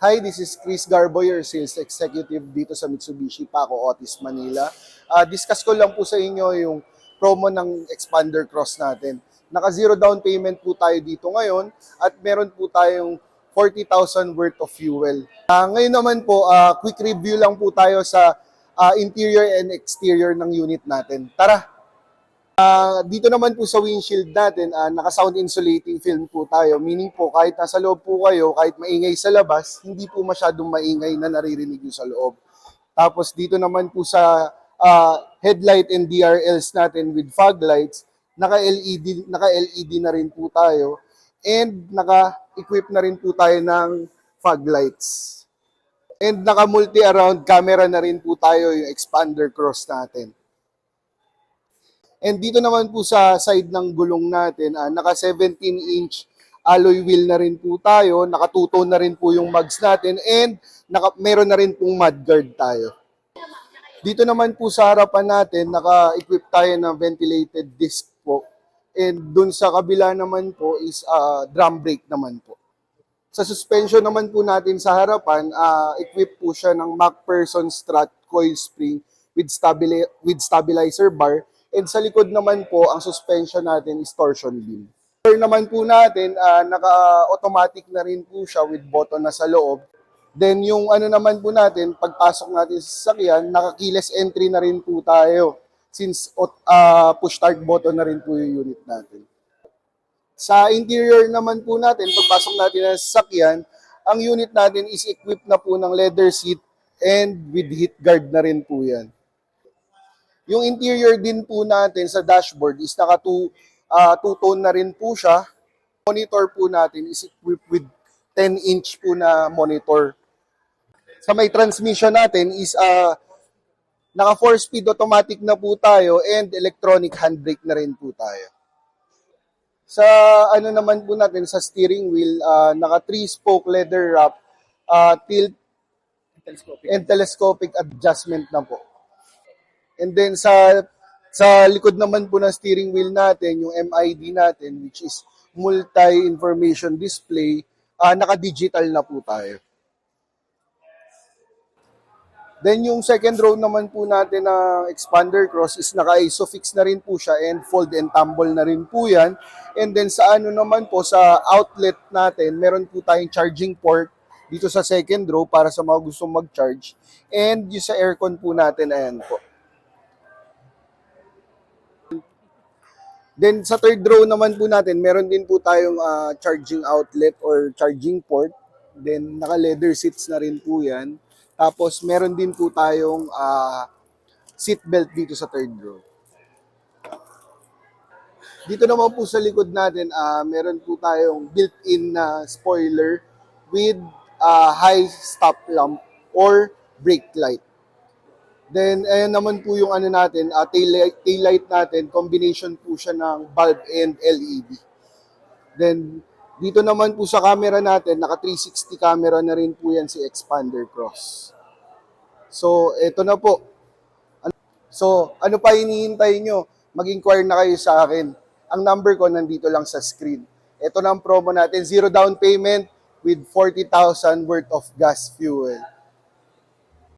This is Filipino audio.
Hi, this is Chris Garbo, your sales executive dito sa Mitsubishi Paco Otis, Manila. Discuss ko lang po sa inyo yung promo ng Expander Cross natin. Naka-zero down payment po tayo dito ngayon at meron po tayong 40,000 worth of fuel. Ngayon naman po, quick review lang po tayo sa interior and exterior ng unit natin. Tara! Dito naman po sa windshield natin, naka-sound insulating film po tayo. Meaning po, kahit nasa loob po kayo, kahit maingay sa labas, hindi po masyadong maingay na naririnig nyo sa loob. Tapos dito naman po sa headlight and DRLs natin with fog lights, naka-LED na rin po tayo. And naka-equip na rin po tayo ng fog lights. And naka-multi-around camera na rin po tayo yung Expander Cross natin. And dito naman po sa side ng gulong natin, naka 17-inch alloy wheel na rin po tayo, naka two-tone na rin po yung mugs natin, and meron na rin pong mudguard tayo. Dito naman po sa harapan natin, naka-equip tayo ng ventilated disc po. And dun sa kabila naman po is drum brake naman po. Sa suspension naman po natin sa harapan, equip po siya ng MacPherson strut coil spring with stabilizer bar. And sa likod naman po, ang suspension natin is torsion beam. Door naman po natin, naka-automatic na rin po siya with button na sa loob. Then yung ano naman po natin, pagpasok natin sa sasakyan, naka-keyless entry na rin po tayo. Since push start button na rin po yung unit natin. Sa interior naman po natin, pagpasok natin sa sasakyan, ang unit natin is equipped na po ng leather seat and with heat guard na rin po yan. Yung interior din po natin sa dashboard is naka two-tone na rin po siya. Monitor po natin is equipped with 10-inch po na monitor. Sa may transmission natin is naka 4-speed automatic na po tayo and electronic handbrake na rin po tayo. Sa ano naman po natin sa steering wheel, naka 3-spoke leather wrap, tilt and telescopic adjustment na po. And then sa likod naman po ng steering wheel natin, yung MID natin, which is multi-information display, naka-digital na po tayo. Then yung second row naman po natin na Expander Cross is naka-ISOFIX na rin po siya and fold and tumble na rin po yan. And then sa ano naman po, sa outlet natin, meron po tayong charging port dito sa second row para sa mga gustong mag-charge. And yung sa aircon po natin, ayan po. Then sa third row naman po natin, meron din po tayong charging outlet or charging port. Then naka-leather seats na rin po yan. Tapos meron din po tayong seat belt dito sa third row. Dito naman po sa likod natin, meron po tayong built-in na spoiler with high stop lamp or brake light. Then, ayan naman po yung ano natin, tail light natin, combination po siya ng bulb and LED. Then, dito naman po sa camera natin, naka 360 camera na rin po yan si Expander Cross. So, eto na po. So, ano pa hinihintay nyo? Mag-inquire na kayo sa akin. Ang number ko nandito lang sa screen. Ito na ang promo natin, zero down payment with 40,000 worth of gas fuel.